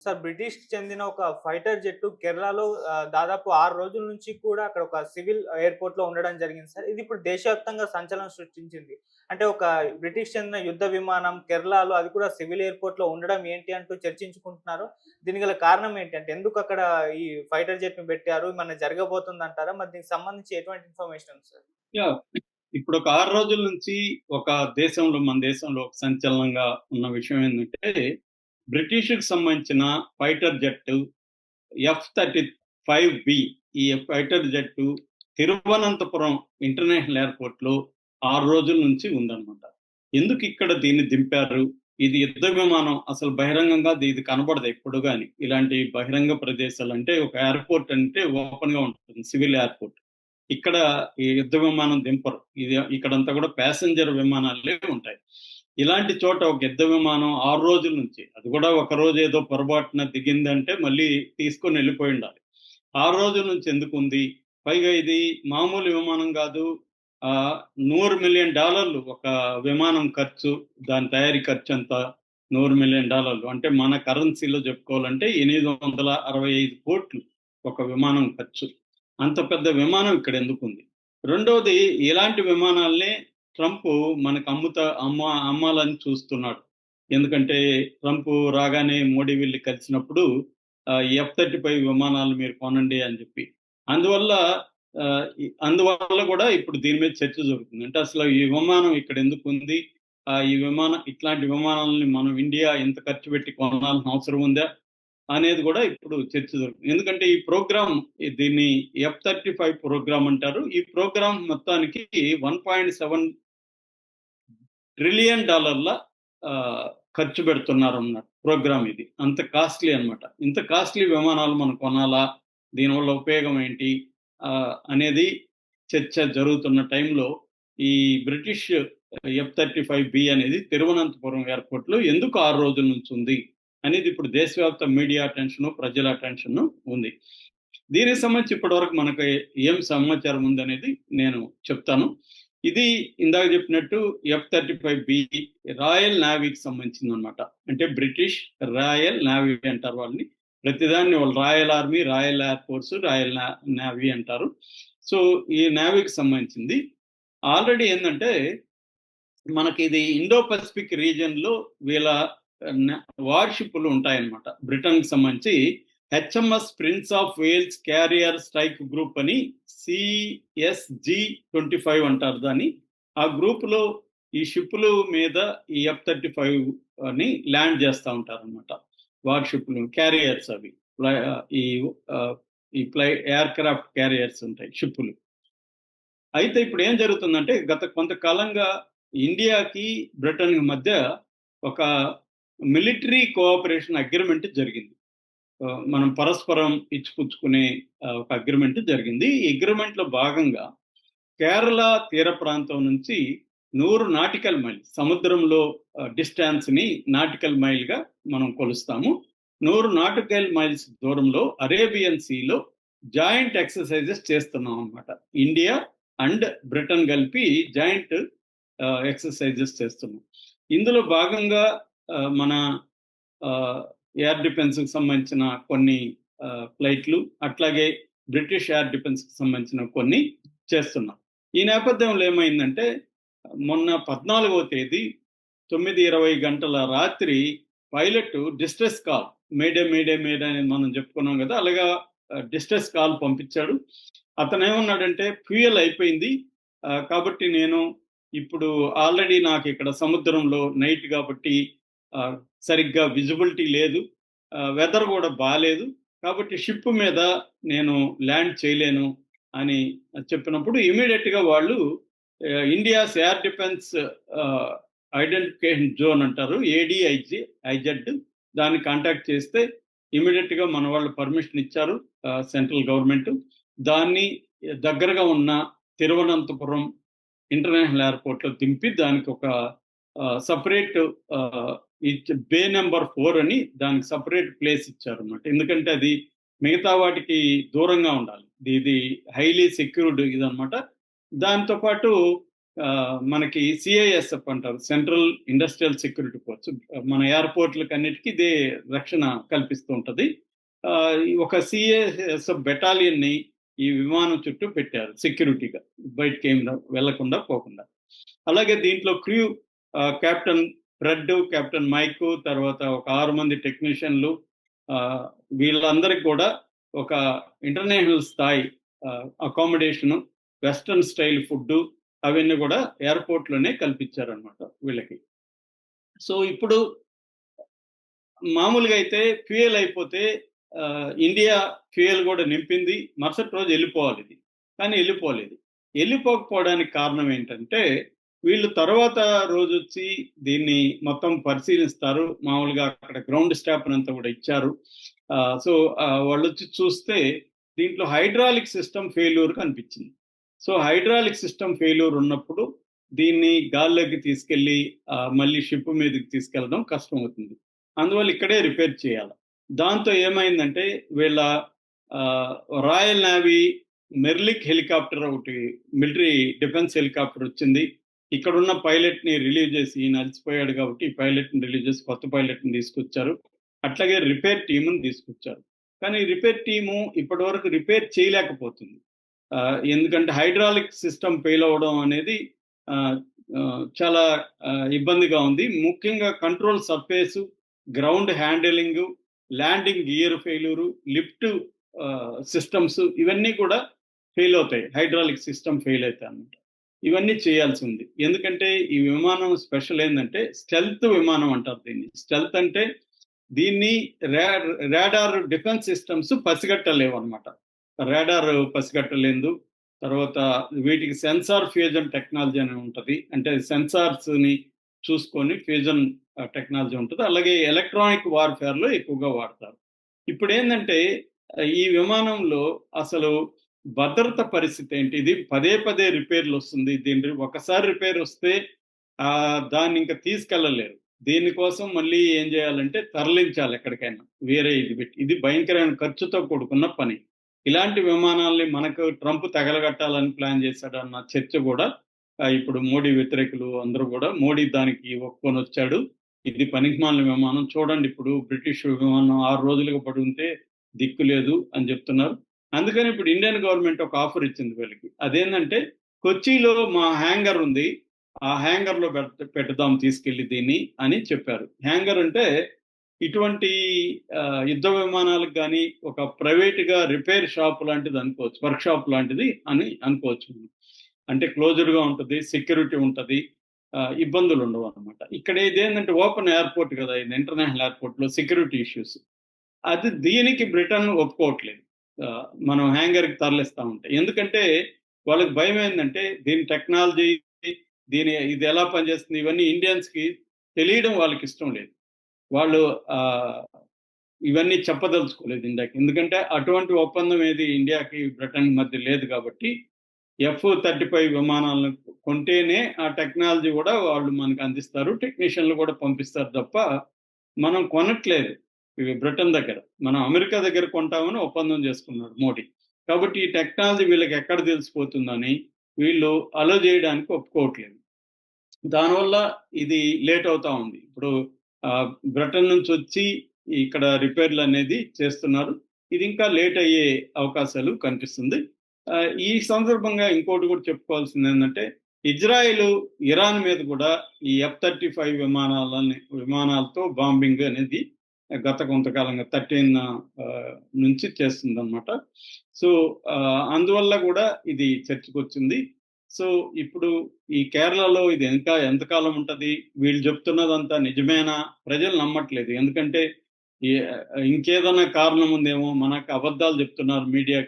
Sir బ్రిటిష్‌కి చెందిన ఒక fighter జెట్టు కేరళలో దాదాపు 6 రోజుల నుంచి కూడా అక్కడ ఒక సివిల్ ఎయిర్‌పోర్ట్‌లో ఉండడం జరిగింది సార్. ఇది ఇప్పుడు దేశవ్యాప్తంగా సంచలనం సృష్టించింది. అంటే ఒక బ్రిటిష్ చెందిన యుద్ధ విమానం కేరళలో అది కూడా సివిల్ ఎయిర్‌పోర్ట్‌లో ఉండడం ఏంటి అంటూ చర్చించుకుంటున్నారు. దీనికి గల కారణం ఏంటంటే ఎందుకు అక్కడ ఈ ఫైటర్ జెట్‌ని పెట్టారు? ఏమన్నా జరగబోతుందంటారా? మరి దీనికి సంబంధించి ఎటువంటి ఇన్ఫర్మేషన్ ఉంది సార్? యాహ్! ఇప్పుడొక 6 రోజుల నుంచి ఒక మన దేశంలో ఒక సంచలనంగా ఉన్న విషయం ఏందంటే, బ్రిటిష్‌కి సంబంధించిన ఫైటర్ జెట్ ఎఫ్-35బి ఈ ఫైటర్ జెట్టు తిరువనంతపురం ఇంటర్నేషనల్ ఎయిర్‌పోర్ట్‌లో 6 రోజుల నుంచి ఉందన్నమాట. ఎందుకిక్కడ దీన్ని దింపారు? ఇది యుద్ధ విమానం అసలు బహిరంగంగా ఇది కనపడదు ఎప్పుడు గాని. ఇలాంటి బహిరంగ ప్రదేశాలు అంటే ఒక ఎయిర్‌పోర్ట్ అంటే ఓపెన్‌గా ఉంటుంది. Civil airport. ఇక్కడ ఈ యుద్ధ విమానం దింపరు. ఇక్కడంతా కూడా ప్యాసింజర్ విమానాలే ఉంటాయి. ఇలాంటి చోట ఒక యుద్ధ విమానం 6 రోజుల నుంచి, అది కూడా ఒకరోజు ఏదో పొరపాటున దిగిందంటే మళ్ళీ తీసుకొని వెళ్ళిపోయి ఉండాలి. 6 రోజుల నుంచి ఎందుకుంది? పైగా ఇది మామూలు విమానం కాదు. $100,000,000 ఒక విమానం ఖర్చు. దాని తయారీ ఖర్చంతా $100,000,000 అంటే మన కరెన్సీలో చెప్పుకోవాలంటే 865,00,00,000 ఒక విమానం ఖర్చు. అంత పెద్ద విమానం ఇక్కడ ఎందుకుంది? రెండోది, ఇలాంటి విమానాల్నే ట్రంప్ మనకు అమ్మాలని చూస్తున్నాడు. ఎందుకంటే ట్రంప్ రాగానే మోడీ వెళ్లి కలిసినప్పుడు ఎఫ్-35 విమానాలు మీరు కొనండి అని చెప్పి. అందువల్ల అందువల్ల కూడా ఇప్పుడు దీని మీద చర్చ జరుగుతుంది. అంటే అసలు ఈ విమానం ఇక్కడ ఎందుకుంది? ఇట్లాంటి విమానాలని మనం ఇండియా ఇంత ఖర్చు పెట్టి కొనాల్సిన అవసరం ఉందా? అనేది కూడా ఇప్పుడు చర్చ జరుగుతుంది. ఎందుకంటే ఈ ప్రోగ్రామ్ దీన్ని ఎఫ్-35 ప్రోగ్రామ్ అంటారు. ఈ ప్రోగ్రామ్ మొత్తానికి $1.7 ట్రిలియన్ ఖర్చు పెడుతున్నారన్నమాట ప్రోగ్రామ్ ఇది. అంత కాస్ట్‌లీ అన్నమాట. ఇంత కాస్ట్‌లీ విమానాలు మనం కొనాలా? దీనివల్ల ఉపయోగం ఏంటి? అనేది చర్చ జరుగుతున్న టైంలో ఈ బ్రిటిష్ ఎఫ్-35బి అనేది తిరువనంతపురం ఎయిర్‌పోర్ట్‌లో ఎందుకు 6 రోజుల నుంచి ఉంది? అనేది ఇప్పుడు దేశవ్యాప్త మీడియా అటెన్షను, ప్రజల అటెన్షను ఉంది. దీనికి సంబంధించి ఇప్పటివరకు మనకు ఏం సమాచారం ఉందనేది నేను చెప్తాను. ఇది ఇందాక చెప్పినట్టు ఎఫ్-35బి రాయల్ నేవీకి సంబంధించిందనమాట. అంటే బ్రిటిష్ రాయల్ నేవీ అంటారు వాళ్ళని. ప్రతిదాన్ని వాళ్ళు royal army, royal air force, royal navy అంటారు. సో, ఈ నేవీకి సంబంధించింది. ఆల్రెడీ ఏందంటే మనకి ఇది ఇండో పసిఫిక్ రీజియన్‌లో వీళ్ళ న వార్‌షిప్‌లు ఉంటాయన్నమాట. బ్రిటన్‌కి సంబంధించి HMS prince of wales carrier strike group అని CSG-25 అంటారు దాన్ని. ఆ గ్రూప్‌లో ఈ షిప్పులు మీద ఈ ఎఫ్-35 అని ల్యాండ్ చేస్తా ఉంటారన్నమాట. వార్‌షిప్‌లు క్యారియర్స్ అవి. ఈ ఎయిర్‌క్రాఫ్ట్ క్యారియర్స్ ఉంటాయి షిప్పులు. అయితే ఇప్పుడు ఏం జరుగుతుందంటే గత కొంతకాలంగా ఇండియాకి, బ్రిటన్‌కి మధ్య ఒక మిలిటరీ కోఆపరేషన్ అగ్రీమెంట్ జరిగింది. మనం పరస్పరం ఇచ్చిపుచ్చుకునే ఒక అగ్రీమెంట్ జరిగింది. ఈ అగ్రీమెంట్‌లో భాగంగా కేరళ తీర ప్రాంతం నుంచి 100 నాటికల్ మైల్ సముద్రంలో డిస్టెన్స్‌ని నాటికల్ మైల్‌గా మనం కొలుస్తాము. 100 నాటికల్ మైల్స్ దూరంలో అరేబియన్ సీలో జాయింట్ ఎక్సర్‌సైజెస్ చేస్తున్నాం అన్నమాట. ఇండియా అండ్ బ్రిటన్ కలిపి జాయింట్ ఎక్సర్‌సైజెస్ చేస్తున్నాం. ఇందులో భాగంగా మన ఎయిర్ డిఫెన్స్‌కి సంబంధించిన కొన్ని ఫ్లైట్లు, అట్లాగే బ్రిటిష్ ఎయిర్ డిఫెన్స్‌కి సంబంధించిన కొన్ని చేస్తున్నాం. ఈ నేపథ్యంలో ఏమైందంటే మొన్న 14వ తేదీ 9:20 గంటల రాత్రి pilot distress call, mayday mayday mayday అని మనం చెప్పుకున్నాం కదా! అలాగా డిస్ట్రెస్ కాల్ పంపించాడు. అతనేమన్నాడంటే ఫ్యూయల్ అయిపోయింది. కాబట్టి నేను ఇప్పుడు ఆల్రెడీ నాకు ఇక్కడ సముద్రంలో నైట్ కాబట్టి సరిగ్గా విజిబిలిటీ లేదు. వెదర్ కూడా బాలేదు. కాబట్టి షిప్ మీద నేను ల్యాండ్ చేయలేను అని చెప్పినప్పుడు ఇమ్మీడియేట్‌గా వాళ్ళు India's air defence identification zone అంటారు. ఐజెడ్ దాన్ని కాంటాక్ట్ చేస్తే ఇమ్మీడియేట్‌గా మన వాళ్ళు పర్మిషన్ ఇచ్చారు సెంట్రల్ గవర్నమెంట్. దాన్ని దగ్గరగా ఉన్న తిరువనంతపురం ఇంటర్నేషనల్ ఎయిర్‌పోర్ట్‌లో దింపి దానికి ఒక సెపరేట్ బే నంబర్ 4 అని దానికి సెపరేట్ ప్లేస్ ఇచ్చారన్నమాట. ఎందుకంటే అది మిగతా వాటికి దూరంగా ఉండాలి. ఇది హైలీ సెక్యూర్డ్ ఇదన్నమాట. దాంతో పాటు మనకి సిఐఎస్ఎఫ్ అంటారు, సెంట్రల్ ఇండస్ట్రియల్ సెక్యూరిటీ ఫోర్స్. మన ఎయిర్పోర్ట్లకు అన్నిటికీ ఇదే రక్షణ కల్పిస్తూ ఉంటుంది. ఒక సిఐఎస్ఎఫ్ బెటాలియన్ ని ఈ విమానం చుట్టూ పెట్టారు సెక్యూరిటీగా, బయటకి ఏం వెళ్లకుండా పోకుండా. అలాగే దీంట్లో crew captain Fred, captain Mike, తర్వాత ఒక 6 మంది టెక్నీషియన్లు, వీళ్ళందరికీ కూడా ఒక ఇంటర్నేషనల్ స్థాయి అకామిడేషను, వెస్టర్న్ స్టైల్ ఫుడ్ అవన్నీ కూడా ఎయిర్పోర్ట్లోనే కల్పించారనమాట వీళ్ళకి. సో ఇప్పుడు మామూలుగా అయితే ఫ్యూయల్ అయిపోతే ఇండియా ఫ్యూయల్ కూడా నింపింది, మరుసటి రోజు వెళ్ళిపోవాలి ఇది, కానీ వెళ్ళిపోలేదు. వెళ్ళిపోకపోవడానికి కారణం ఏంటంటే వీళ్ళు తర్వాత రోజు వచ్చి దీన్ని మొత్తం పరిశీలిస్తారు. మామూలుగా అక్కడ గ్రౌండ్ స్టాఫ్ అంతా కూడా ఇచ్చారు. సో వాళ్ళు వచ్చి చూస్తే దీంట్లో హైడ్రాలిక్ సిస్టమ్ ఫెయిల్యూర్ కనిపించింది. సో హైడ్రాలిక్ సిస్టమ్ ఫెయిల్యూర్ ఉన్నప్పుడు దీన్ని గాల్లోకి తీసుకెళ్లి మళ్ళీ షిప్ మీదకి తీసుకెళ్ళడం కష్టం అవుతుంది. అందువల్ల ఇక్కడే రిపేర్ చేయాలి. దాంతో ఏమైందంటే వీళ్ళ రాయల్ నేవీ మెర్లిక్ హెలికాప్టర్, ఒకటి మిలిటరీ డిఫెన్స్ హెలికాప్టర్ వచ్చింది. ఇక్కడున్న పైలట్ ని రిలీవ్ చేసి, ఈయన అలసిపోయాడు కాబట్టి ఈ పైలట్ ని రిలీవ్ చేసి కొత్త పైలట్ ని తీసుకొచ్చారు. అట్లాగే రిపేర్ టీముని తీసుకొచ్చారు. కానీ రిపేర్ టీము ఇప్పటి వరకు రిపేర్ చేయలేకపోతుంది. ఎందుకంటే హైడ్రాలిక్ సిస్టమ్ ఫెయిల్ అవ్వడం అనేది చాలా ఇబ్బందిగా ఉంది. ముఖ్యంగా control surface, ground handling, landing gear failure, lift systems ఇవన్నీ కూడా ఫెయిల్ అవుతాయి హైడ్రాలిక్ సిస్టమ్ ఫెయిల్ అయితే అన్నమాట. ఇవన్నీ చేయాల్సి ఉంది. ఎందుకంటే ఈ విమానం స్పెషల్ ఏంటంటే స్టెల్త్ విమానం అంటారు దీన్ని. స్టెల్త్ అంటే దీన్ని రాడార్ డిఫెన్స్ సిస్టమ్స్ పసిగట్టలేవు అనమాట. రాడార్ పసిగట్టలేదు. తర్వాత వీటికి సెన్సార్ ఫ్యూజన్ టెక్నాలజీ అని ఉంటుంది. అంటే సెన్సార్స్ ని చూసుకొని ఫ్యూజన్ టెక్నాలజీ ఉంటుంది. అలాగే ఎలక్ట్రానిక్ వార్ఫేర్ లో ఎక్కువగా వాడతారు. ఇప్పుడు ఏంటంటే ఈ విమానంలో అసలు భద్రత పరిస్థితి ఏంటి? ఇది పదే పదే రిపేర్లు వస్తుంది. దీని ఒకసారి రిపేర్ వస్తే దాన్ని ఇంకా తీసుకెళ్ళలేరు. దీనికోసం మళ్ళీ ఏం చేయాలంటే తరలించాలి ఎక్కడికైనా, వేరే ఇది పెట్టి. ఇది భయంకరమైన ఖర్చుతో కూడుకున్న పని. ఇలాంటి విమానాల్ని మనకు ట్రంప్ తగలగట్టాలని ప్లాన్ చేశాడన్న చర్చ కూడా ఇప్పుడు మోడీ వ్యతిరేకులు అందరూ కూడా, మోడీ దానికి ఒప్పుకొని వచ్చాడు. ఇది పనికిమాలిన విమానం, చూడండి ఇప్పుడు బ్రిటిష్ విమానం 6 రోజులుగా పడి ఉంటే దిక్కు లేదు అని చెప్తున్నారు. అందుకని ఇప్పుడు ఇండియన్ గవర్నమెంట్ ఒక ఆఫర్ ఇచ్చింది వీళ్ళకి. అదేంటంటే కొచ్చిలో మా హ్యాంగర్ ఉంది, ఆ హ్యాంగర్ లో పెడదాం తీసుకెళ్లి దీన్ని అని చెప్పారు. హ్యాంగర్ అంటే ఇటువంటి యుద్ధ విమానాలకు కానీ ఒక ప్రైవేట్ గా రిపేర్ షాప్ లాంటిది అనుకోవచ్చు, వర్క్ షాప్ లాంటిది అని అనుకోవచ్చు. అంటే క్లోజ్డ్ గా ఉంటుంది, సెక్యూరిటీ ఉంటుంది, ఇబ్బందులు ఉండవు అనమాట. ఇక్కడ ఇదేంటంటే ఓపెన్ ఎయిర్పోర్ట్ కదా, ఇది ఇంటర్నేషనల్ ఎయిర్పోర్ట్ లో సెక్యూరిటీ ఇష్యూస్. అది దీనికి బ్రిటన్ ఒప్పుకోవట్లేదు మనం హ్యాంగర్కి తరలిస్తా ఉంటాయి. ఎందుకంటే వాళ్ళకి భయం ఏంటంటే దీని టెక్నాలజీ, ఇది ఎలా పనిచేస్తుంది, ఇవన్నీ ఇండియన్స్ కి తెలియడం వాళ్ళకి ఇష్టం లేదు. వాళ్ళు ఇవన్నీ చెప్పదలుచుకోలేదు ఇండియాకి. ఎందుకంటే అటువంటి ఒప్పందం ఏది ఇండియాకి బ్రిటన్ మధ్య లేదు కాబట్టి F-35 విమానాలను కొంటేనే ఆ టెక్నాలజీ కూడా వాళ్ళు మనకు అందిస్తారు, టెక్నీషియన్లు కూడా పంపిస్తారు తప్ప మనం కొనట్లేదు ఇవి బ్రిటన్ దగ్గర. మనం అమెరికా దగ్గర కొంటామని ఒప్పందం చేసుకున్నాడు మోడీ. కాబట్టి ఈ టెక్నాలజీ వీళ్ళకి ఎక్కడ తెలిసిపోతుందని వీళ్ళు అలో చేయడానికి ఒప్పుకోవట్లేదు. దానివల్ల ఇది లేట్ అవుతా ఉంది. ఇప్పుడు బ్రిటన్ నుంచి వచ్చి ఇక్కడ రిపేర్లు అనేది చేస్తున్నారు. ఇది ఇంకా లేట్ అయ్యే అవకాశాలు కనిపిస్తుంది. ఈ సందర్భంగా ఇంకోటి కూడా చెప్పుకోవాల్సింది ఏంటంటే ఇజ్రాయెల్ ఇరాన్ మీద కూడా ఈ F-35 విమానాలతో బాంబింగ్ అనేది గత కొంతకాలంగా 13 నుంచి చేస్తుందన్నమాట. సో అందువల్ల కూడా ఇది చర్చకు వచ్చింది. సో ఇప్పుడు ఈ కేరళలో ఇది ఎంతకాలం ఉంటుంది, వీళ్ళు చెప్తున్నదంతా నిజమేనా, ప్రజలు నమ్మట్లేదు. ఎందుకంటే ఇంకేదైనా కారణం ఉందేమో, మనకు అబద్ధాలు చెప్తున్నారు మీడియాకి.